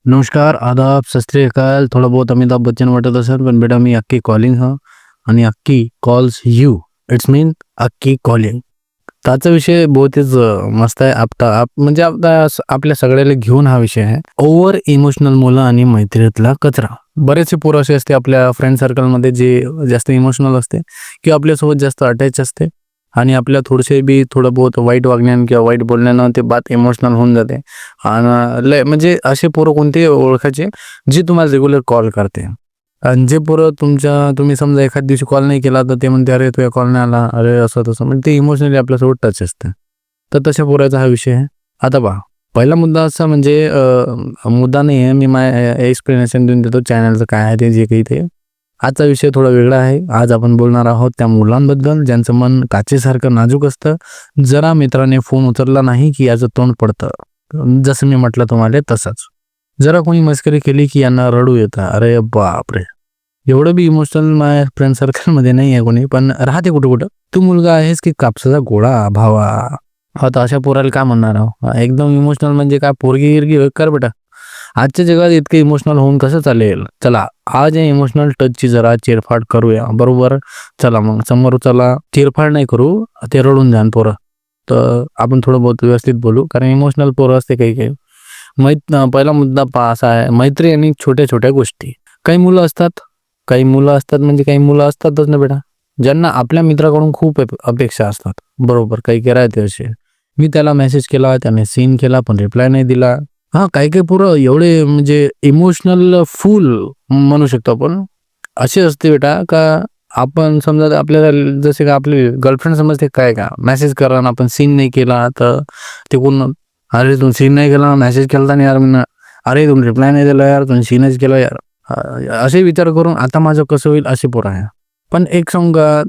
नमस्कार, आदाब, सत श्री अकाल. थोडं बहुत अमिताभ बच्चन वाटत असेल, पण बेटा मी अक्की कॉलिंग हा आणि Akki calls you. It's mean Akki calling. त्याचा विषय बहुतच मस्त आहे. म्हणजे आपल्या सगळ्याला घेऊन हा विषय आहे. ओव्हर इमोशनल मुलं आणि मैत्रीतला कचरा. बरेचसे पोरं असे असते आपल्या फ्रेंड सर्कलमध्ये जे जास्त इमोशनल असते किंवा आपल्यासोबत जास्त अटॅच असते आणि आपल्या थोडं बहुत वाईट वागण्यानं किंवा वाईट बोलण्यानं ते बात इमोशनल होऊन जाते. आणि लय म्हणजे असे पोरं कोणते ओळखायचे जे तुम्हाला रेग्युलर कॉल करते. आणि जे पोरं तुम्ही समजा एखाद दिवशी कॉल नाही केला तर ते म्हणते अरे तुझ्या कॉल नाही आला, अरे असं तसं, म्हणजे ते इमोशनली आपल्यासोबत टच असते. तर तशा पोराचा हा विषय आहे. आता पहा, पहिला मुद्दा असा म्हणजे मुद्दा नाही आहे, मी एक्सप्लेनेशन देऊन देतो चॅनलचं काय आहे ते जे काही ते. आजचा विषय थोडा वेगळा आहे. आज आपण बोलणार आहोत त्या मुलांबद्दल ज्यांचं मन काचेसारखं नाजूक असतं. जरा मित्राने फोन उचलला नाही की याचं तोंड पडतं. जसं मी म्हटलं तुम्हाला तसंच. जरा कोणी मस्करी केली की यांना रडू येतं. अरे बापरे! एवढं बी इमोशनल माझ्या फ्रेंड सर्कलमध्ये नाही आहे कोणी, पण राहते कुठं. तू मुलगा आहेस की कापसाचा गोळा भावा. आता अशा पोराला काय म्हणणार आहो? एकदम इमोशनल म्हणजे काय पोरगी गिरगी कर बेटा. आजच्या जगात इतकं इमोशनल होऊन कसं चालेल? चला आज या इमोशनल टचची जरा चिरफाड करूया, बरोबर? चला मग समोर चला, चिरफाड नाही करू, ते रडून जाण पोरं. तर आपण थोडं बहुत व्यवस्थित बोलू, कारण इमोशनल पोरं असते काही. पहिला मुद्दा असा आहे, मैत्री आणि छोट्या छोट्या गोष्टी. काही मुलं असतात म्हणजे काही मुलं असतातच ना बेटा, ज्यांना आपल्या मित्राकडून खूप अपेक्षा असतात, बरोबर? काही राहते असे. मी त्याला मेसेज केला, त्याने सीन केला पण रिप्लाय नाही दिला. काही पोरं एवढे म्हणजे इमोशनल फुल म्हणू शकतो आपण. असे असते बेटा का आपण समजा आपल्याला जसे का आपली गर्लफ्रेंड समजते काय का मेसेज करा ना, आपण सीन नाही केला तर ते कोण, अरे तू सीन नाही केला, मेसेज केला नाही यार मी, अरे तुम्ही रिप्लाय नाही दिला यार, तुम्ही सीनच केला यार, असे विचार करून आता माझं कसं होईल असे पोरं आहे. पण एक सांगा,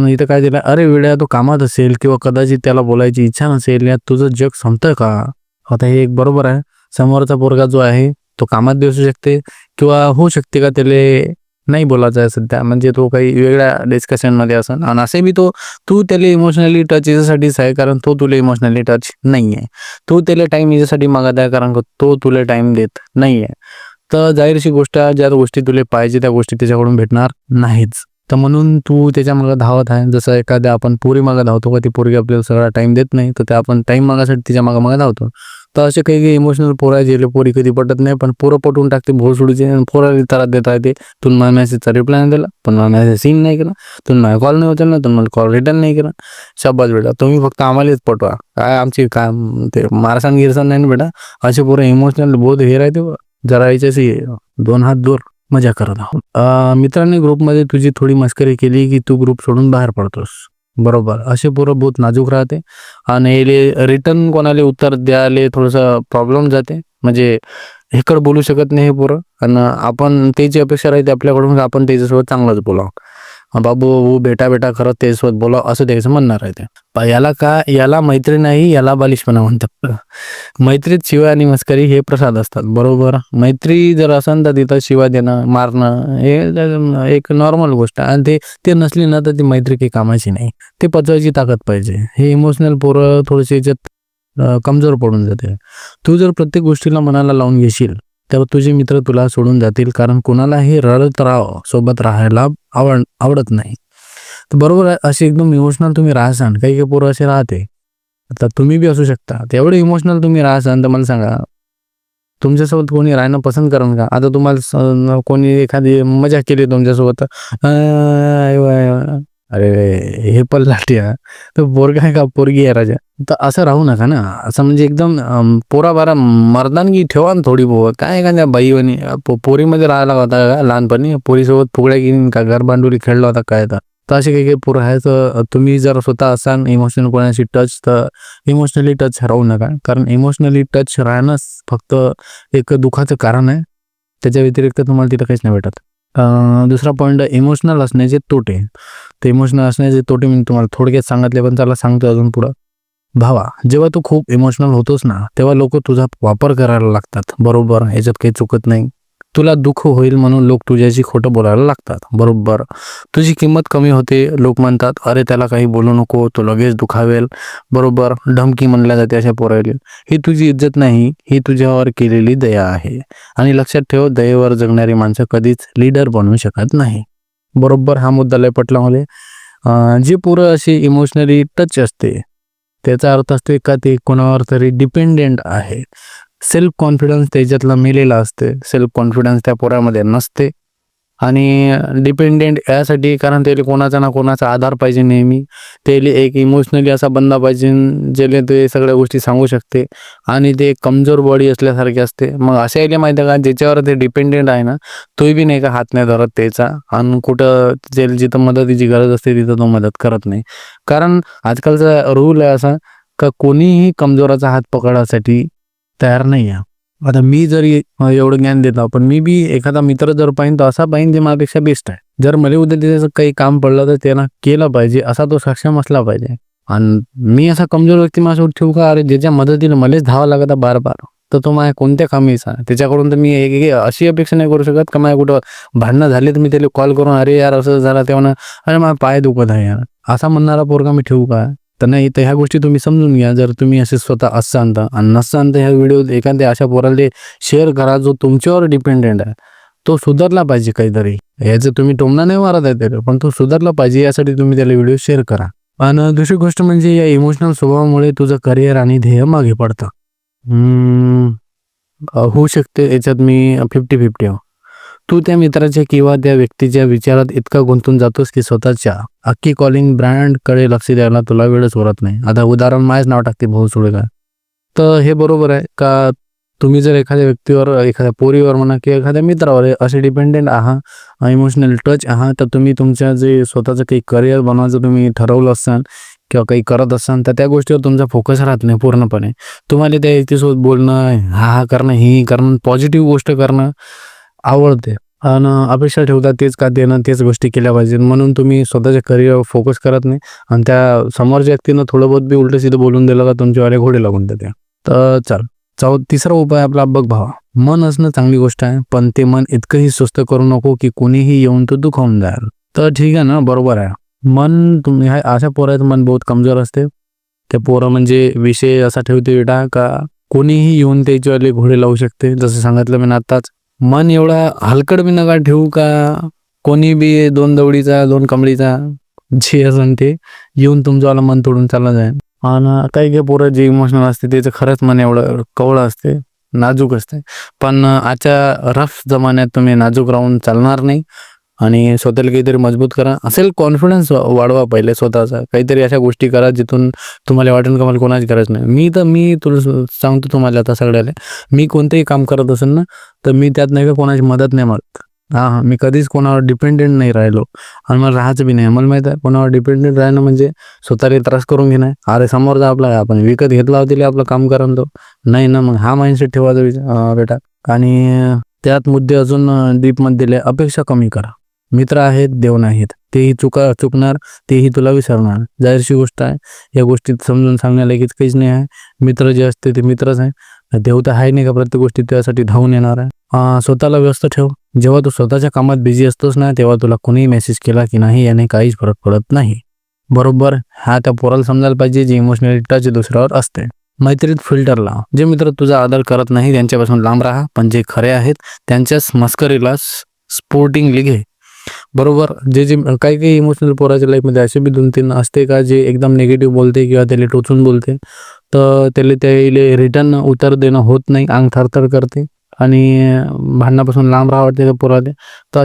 इथं काय दिलं, अरे वेड्या तो कामात असेल किंवा कदाचित त्याला बोलायची इच्छा नसेल, या तुझं जग संपतं का? आता हे एक बरोबर आहे. समोरचा पोरगा जो आहे तो कामात बी असू शकते किंवा होऊ शकते का त्याला नाही बोलायचं आहे सध्या, म्हणजे तो काही वेगळ्या डिस्कशनमध्ये असेल आणि असे बी तू त्याला इमोशनली टच याच्यासाठीच आहे कारण तो तुला इमोशनली टच नाही आहे. तू त्याला टाईम याच्यासाठी मागत आहे कारण तो तुला टाईम देत नाही आहे. तर जाहीरशी गोष्ट आहे, ज्या गोष्टी तुला पाहिजे त्या गोष्टी त्याच्याकडून भेटणार नाहीच. तर म्हणून तू त्याच्या मागं धावत आहे. जसं एखाद्या आपण पोरी मागं धावतो का, ती पोरगी आपल्याला सगळा टाईम देत नाही तर ते आपण टाईम मागासाठी तिच्या मागं धावतो. तर असे काही इमोशनल पोरं आहे जे पोरी कधी पटत नाही, पण पोरं पटवून टाकते भोळसुडीचे आणि पोराला त्रास देत आहे. ते तुम्ही माझ्या मेसेजचा रिप्लाय नाही दिला, पण माझ्या मेसेज सीन नाही केला, तुम्ही माझ्या कॉल नाही उचलला, तुम्ही मला कॉल रिटर्न नाही केला. शाबास बेटा, तुम्ही फक्त आम्हालाच पटवा. काय आमची काय ते मारसान गिरसान नाही ना बेटा. असे पोरं इमोशनल बहुत हे राहते. जरा याच्याशी 2 हात दूर मजा करत आहोत. मित्रांनी ग्रुपमध्ये तुझी थोडी मस्करी केली की तू ग्रुप सोडून बाहेर पडतोस, बरोबर? असे पोरं बहुत नाजूक राहते आणि रिटर्न कोणाला उत्तर द्यायला थोडंसं प्रॉब्लेम जाते. म्हणजे इकडं बोलू शकत नाही हे पोरं आणि आपण त्याची अपेक्षा राहते आपल्याकडून आपण त्याच्यासोबत चांगलंच बोलावं. बाबू बेटा खरंच त्याच्यासोबत बोला असं त्याचं म्हणणार आहे. ते याला मैत्री नाही, याला बालिशपणा म्हणतात. मैत्रीत शिवाय आणि मस्करी हे प्रसाद असतात, बरोबर? मैत्री जर असेल तर तिथं शिवाय देणं मारणं हे एक नॉर्मल गोष्ट आहे. आणि ते नसली ना तर ती मैत्री काही कामाची नाही. ते पचवायची ताकद पाहिजे. हे इमोशनल पोरं थोडेसे याच्यात कमजोर पडून जाते. तू जर प्रत्येक गोष्टीला मनाला लावून घेशील तेव्हा तुझे मित्र तुला सोडून जातील, कारण कुणालाही रडत सोबत राहायला आवडत नाही. तर बरोबर आहे, असे एकदम इमोशनल तुम्ही राहसान. काही पोरं असे राहते, आता तुम्ही बी असू शकता. तेवढे इमोशनल तुम्ही राहसान तर मला सांगा तुमच्यासोबत कोणी राहणं पसंत करेल का? आता तुम्हाला कोणी एखादी मजा केली तुमच्यासोबत, अरे हे पण लाट्या, तर पोरगा आहे का पोरगी आहे राजा? तर असं राहू नका ना. असं म्हणजे एकदम पोराबारा मर्दानगी ठेवा ना थोडी बहुत. काय का त्या बाईवानी पोरीमध्ये राहायला होता का लहानपणी? पोरीसोबत फुगड्या घेऊन का घरबांडोली खेळला होता काय? तर असे काही पोरं आहेत. तर तुम्ही जर स्वतः असाल इमोशनल कोणाशी टच, तर इमोशनली टच राहू नका, कारण इमोशनली टच राहणंच फक्त एक दुःखाचं कारण आहे. त्याच्या व्यतिरिक्त तुम्हाला तिथं काहीच नाही भेटत. दुसरा पॉईंट, इमोशनल असण्याचे तोटे. ते इमोशनल असण्याचे तोटे मी तुम्हाला थोडक्यात सांगितले, पण त्याला सांगतो अजून पुढं. भावा, जेव्हा तू खूप इमोशनल होतोस ना तेव्हा लोक तुझा वापर करायला लागतात, बरोबर? ह्याच्यात काही चुकत नाही. तुला दुःख होईल म्हणून लोक तुझ्याशी खोटं बोलायला लागतात. बरोबर, तुझी किंमत कमी होते. लोक म्हणतात अरे त्याला काही बोलू नको, तो लगेच दुखावेल. बरोबर, धमकी म्हणल्या जाते अशा पोरायला. ही तुझी इज्जत नाही, ही तुझ्यावर केलेली दया आहे. आणि लक्षात ठेव, दयेवर जगणारी माणसं कधीच लीडर बनवू शकत नाही. बरोबर, हा मुद्दा लय पटला मला. जी पोरं अशी इमोशनली टच असते त्याचा अर्थ असते का ते कोणावर तरी डिपेंडेंट आहे. सेल्फ कॉन्फिडन्स त्याच्यातला मेलेला असते. सेल्फ कॉन्फिडन्स त्या पोरामध्ये नसते. आणि डिपेंडेंट यासाठी कारण त्याला कोणाचा ना कोणाचा आधार पाहिजे नेहमी. त्याला एक इमोशनली असा बंदा पाहिजे ज्याला ते सगळ्या गोष्टी सांगू शकते. आणि ते कमजोर बॉडी असल्यासारखे असते. मग असं यायला माहिती आहे का, ज्याच्यावर ते डिपेंडेंट आहे ना, तोही बी नाही का हात नाही धरत त्याचा. आणि कुठं ज्याला जिथं मदतीची गरज असते तिथं तो मदत करत नाही. कारण आजकालचा रूल आहे असा का कोणीही कमजोराचा हात पकडायसाठी तयार नाही आहे. आता मी जरी एवढं ज्ञान देतो, पण मी बी एखादा मित्र जर पाहिन तर असा पाहिन जे माझ्यापेक्षा बेस्ट आहे. जर मला उद्या त्याचं काही काम पडलं तर त्यानं केलं पाहिजे, असा तो सक्षम असला पाहिजे. आणि मी असा कमजोर व्यक्ती माझ्यासोबत ठेवू का, अरे ज्याच्या मदतीने मलाच धावं लागत बार बार, तर तो माझ्या कोणत्या कामीचा. त्याच्याकडून तर मी अशी अपेक्षा नाही करू शकत का माझ्या कुठं भांडणं झाले तर मी त्याला कॉल करून अरे यार असं झालं तेव्हा अरे माझा पाय दुखत आहे यार, असा म्हणणारा पोरगा मी ठेवू का. तर नाही, तर ह्या गोष्टी तुम्ही समजून घ्या. जर तुम्ही असे स्वतः अससान तर, आणि नससान तर ह्या व्हिडिओ एखाद्या अशा पोराला शेअर करा जो तुमच्यावर डिपेंडेंट आहे. तो सुधारला पाहिजे काहीतरी. याचं तुम्ही टोमणा नाही मारत आहे त्याला, पण तो सुधारला पाहिजे यासाठी तुम्ही त्याला व्हिडिओ शेअर करा. आणि दुसरी गोष्ट म्हणजे या इमोशनल स्वभावामुळे तुझं करिअर आणि ध्येय मागे पडतं. होऊ शकते याच्यात मी 50-50 तू त्या मित्राच्या किंवा त्या व्यक्तीच्या विचारात इतका गुंतून जातोस की स्वतःच्या अख्खी कॉलिंग ब्रँडकडे लक्ष द्यायला तुला वेळच उरत नाही. आता उदाहरण माझंच नाव टाकते भाऊ सुळेकर. तर हे बरोबर आहे का तुम्ही जर एखाद्या व्यक्तीवर, एखाद्या पोरीवर म्हणा की एखाद्या मित्रावर असे डिपेंडेंट आहात, इमोशनल टच आहात, तर तुम्ही तुमच्या जे स्वतःचं काही करिअर बनवायचं तुम्ही ठरवलं असाल किंवा काही करत असाल तर त्या गोष्टीवर तुमचा फोकस राहत नाही पूर्णपणे. तुम्हाला त्या व्यक्तीसोबत बोलणं, हा करणं, ही करणं, पॉझिटिव्ह गोष्ट करणं आवडते. आणि अपेक्षा ठेवतात तेच का देणं, तेच गोष्टी केल्या पाहिजेत, म्हणून तुम्ही स्वतःच्या करिअरवर फोकस करत नाही. आणि त्या समोरच्या व्यक्तीनं थोडं बहुत बी उलटं सिधं बोलून दिलं का तुमच्यावाले घोडे लागून देते. तर तिसरा उपाय आपला बघ भावा, मन असणं चांगली गोष्ट आहे, पण ते मन इतकंही स्वस्त करू नको की कोणीही येऊन तो दुखावून जाईल. तर ठीक आहे ना, बरोबर आहे. मन तुम्ही अशा पोराचं मन बहुत कमजोर असते. त्या पोरं म्हणजे विषय असा ठेवते बेटा का कोणीही येऊन त्याच्यावाले घोडे लावू शकते. जसं सांगितलं मी आत्ताच, मन एवढा हलकड बी नका ठेवू का कोणी बी 2 दवडीचा 2 कमळीचा जे असन ते येऊन तुमच्यावाला मन तोडून चालला जाईल. आणि काही पोरं जे इमोशनल असते त्याचं खरंच मन एवढं कवळं असते, नाजूक असते. पण आजच्या रफ जमान्यात तुम्ही नाजूक राहून चालणार नाही. आणि स्वतःला काहीतरी मजबूत करा. असेल कॉन्फिडन्स वाढवा पहिले स्वतःचा. काहीतरी अशा गोष्टी करा जिथून तुम्हाला वाटेल का मला कोणाची गरज नाही. मी तुला सांगतो तुम्हाला आता सगळ्याला, मी कोणतंही काम करत असेल ना तर मी त्यात नाही का कोणाची मदत नाही मागत. मी कधीच कोणावर डिपेंडेंट नाही राहिलो आणि मला राहायचं बी नाही. मला माहिती आहे कोणावर डिपेंडेंट राहणं म्हणजे स्वतःला त्रास करून घेणं. अरे समोर जा आपला, आपण विकत घेतला होती आपलं काम करा तो नाही ना. मग हा माइंडसेट ठेवायचा बेटा. आणि त्यात मुद्दे अजून डीपमध्ये दिले, अपेक्षा कमी करा. मित्र आहेत, देव नाहीत. तेही चुकणार, तेही तुला विसरणार. जाहीरशी गोष्ट आहे. या गोष्टीत समजून सांगण्यालायकीच काहीच नाही आहे. मित्र जे असते ते मित्रच आहे. देव तर आहे नाही का प्रत्येक गोष्टी त्यासाठी धावून येणार आहे. स्वतःला व्यस्त ठेव. जेव्हा तू स्वतःच्या कामात बिझी असतोस ना तेव्हा तुला कोणीही मेसेज केला की नाही याने काहीच फरक पडत नाही. बरोबर, हा त्या पोराला समजायला पाहिजे जे इमोशनली टच दुसऱ्यावर असते. मैत्रीत फिल्टर लाव. जे मित्र तुझा आदर करत नाही त्यांच्यापासून लांब राहा, पण जे खरे आहेत त्यांच्याच मस्करीला स्पोर्टिंगली घे. बरोबर, जे काही इमोशनल पोराच्या लाईफमध्ये असे बी 2-3 असते का जे एकदम निगेटिव्ह बोलते किंवा त्याला टोचून बोलते, तर त्याला रिटर्न उत्तर देणं होत नाही, अंग थरथर करते आणि भांडणापासून लांब राहावं वाटते त्या पोराला. तर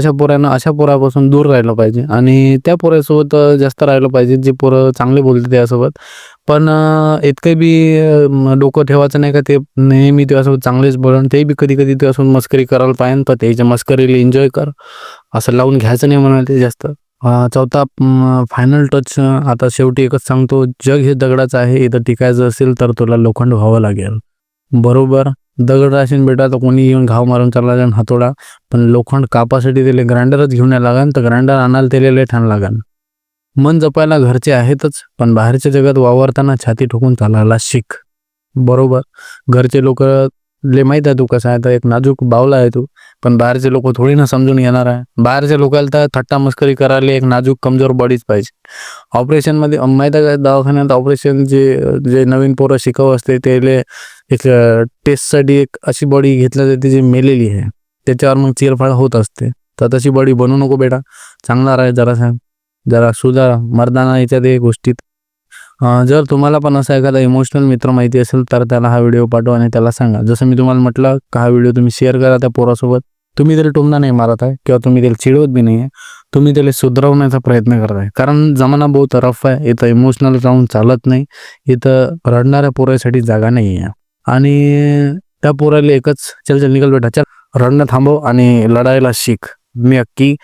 अशा पोरापासून दूर राहिलं पाहिजे आणि त्या पोरासोबत जास्त राहिलं पाहिजे जे पोरं चांगले बोलते त्यासोबत. पण इतकं बी डोकं ठेवायचं नाही का ते नेहमी त्यासोबत चांगलेच बोलण, ते बी कधी कधी त्यासोबत मस्करी करायला पाहिजे, पण त्याच्या मस्करीला एन्जॉय कर. असं लावून घ्यायचं नाही म्हणाले जास्त. चौथा फायनल टच. आता शेवटी एकच सांगतो, जग हे दगडाचं आहे. इथं टिकायचं असेल तर तुला लोखंड व्हावं लागेल. बरोबर, दगड राशीन बेटा तर कोणी येऊन घाव मारून चालला जाईल हातोडा, पण लोखंड कापासाठी त्याला ग्राइंडरच घेऊन यायला लागेल. तर ग्राइंडर आणायला त्याला लय ठाण लागेल. मन जपायला घरचे आहेतच, पण बाहेरच्या जगात वावरताना छाती ठोकून चालायला शिक. बरोबर, घरचे लोक ले माहीत आहे तू कसा आहे, तर एक नाजूक बावला आहे तू. पण बाहेरचे लोक थोडी ना समजून घेणार आहे. बाहेरच्या लोकांना तर थट्टा मस्करी करायला एक नाजूक कमजोर बॉडीच पाहिजे. ऑपरेशनमध्ये माहीत आहे का, दवाखान्यात ऑपरेशन जे नवीन पोरं शिकव असते त्याले एक टेस्टसाठी एक अशी बॉडी घेतली जाते जी मेलेली आहे, त्याच्यावर मग चिरफाड होत असते. तर तशी बॉडी बनवू नको बेटा, चांगला राहा जरा सुधारा मर्दाना याच्यात हे गोष्टीत. जर तुम्हाला पण असा एखादा इमोशनल मित्र माहिती असेल तर त्याला हा व्हिडिओ पाठवा आणि त्याला सांगा. जसं मी तुम्हाला म्हटलं का हा व्हिडिओ तुम्ही शेअर करा त्या पोरासोबत. तुम्ही त्याला टोमणा नाही मारत आहे किंवा तुम्ही त्याला चिडवत बी नाही आहे, तुम्ही त्याला सुधारवण्याचा प्रयत्न करत आहे. कारण जमाना बहुत रफ आहे, इथं इमोशनल राहून चालत नाही, इथं रडणाऱ्या पोरासाठी जागा नाही आहे. आणि त्या पोराला एकच चल निघल बेटा, चल रडणं थांबव आणि लढायला शिक. मी अक्की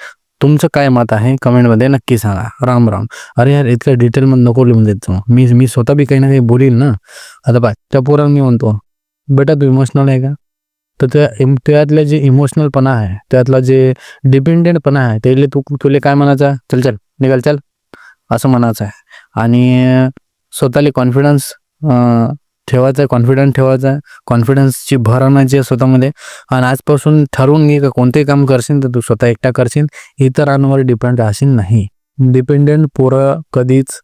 तुमचं काय मत आहे कमेंटमध्ये नक्की सांगा. राम राम. अरे यार इतक्या डिटेलमध्ये नको लिहून देत जाऊ, मी स्वतः बी काही ना काही बोलील ना. आता बाय त्या पोराला मी म्हणतो बेटा तू इमोशनल आहे का, तर त्यातलं जे इमोशनलपणा आहे, त्यातला जे डिपेंडेंटपणा आहे, त्याला तुला काय म्हणायचं, चल निघाल चल असं म्हणायचं आहे. आणि स्वतःला कॉन्फिडन्स ठेवायचा आहे, कॉन्फिडन्स ठेवायचा आहे, कॉन्फिडन्सची भर आणायची आहे स्वतःमध्ये. आणि आजपासून ठरवून घे का कोणते काम करशील तर तू स्वतः एकटा करशील, इतरांवर डिपेंड राहशील नाही. डिपेंडेंट पोरं कधीच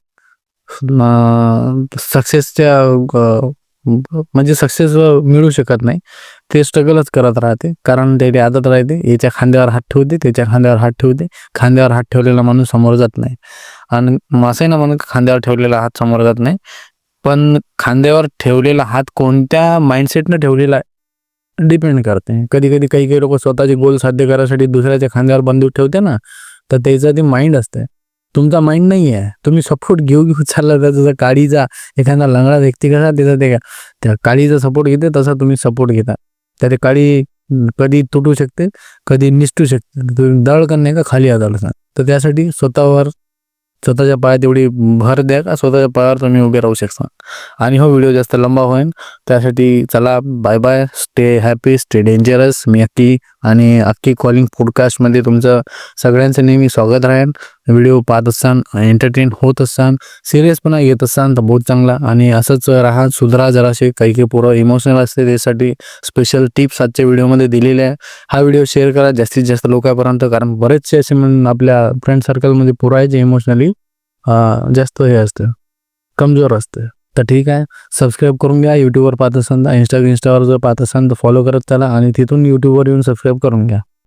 सक्सेसच्या म्हणजे सक्सेस मिळू शकत नाही, ते स्ट्रगलच करत राहते. कारण त्याची आदत राहते याच्या खांद्यावर हात ठेवते, त्याच्या खांद्यावर हात ठेवते. खांद्यावर हात ठेवलेला माणूस समोर जात नाही. आणि असंही ना म्हणून खांद्यावर ठेवलेला हात समोर जात नाही, पण खांद्यावर ठेवलेला हात कोणत्या माइंडसेटनं ठेवलेला आहे डिपेंड करते. कधी काही लोक स्वतःचे गोल साध्य करायसाठी दुसऱ्याच्या खांद्यावर बंदूक ठेवते ना, तर त्याचं ते माइंड असते, तुमचा माइंड नाही आहे. तुम्ही सपोर्ट घेऊ चालला तर जसं काळीचा एखादा लंगडा व्यक्ती कसा त्याचा त्या काळीचा सपोर्ट घेते तसा तुम्ही सपोर्ट घेता. तर ते काळी कधी तुटू शकते, कधी निसटू शकते. तुम्ही दळ का नाही का खाली आदळसा. तर त्यासाठी स्वतःच्या पायात एवढी भर द्या का स्वतःच्या पायावर तुम्ही उभे राहू शकता. आणि हो व्हिडिओ जास्त लंबा होईल, त्यासाठी चला bye bye. Stay happy, stay dangerous. मी अक्की आणि अक्की कॉलिंग पॉडकास्टमध्ये तुमचं सगळ्यांचं नेहमी स्वागत राहील. व्हिडिओ पाहत असाल, एंटरटेन होत असाल, सिरियसपणा घेत असाल तर बहुत चांगला. आणि असंच राहा, सुधरा जरासे. काही पोरं इमोशनल असते, त्यासाठी स्पेशल टिप्स आजच्या व्हिडिओमध्ये दिलेले आहे. हा व्हिडिओ शेअर करा जास्तीत जास्त लोकांपर्यंत, कारण बरेचसे असे आपल्या फ्रेंड सर्कलमध्ये पोरं आहे जे इमोशनली जास्त हे असतं, कमजोर असतं. तर ठीक आहे, सबस्क्राईब करून घ्या. यूट्यूबवर पाहत असाल तर इंस्टावर जर पाहत असाल तर फॉलो करत चला, आणि तिथून यूट्यूबवर येऊन सबस्क्राईब करून घ्या.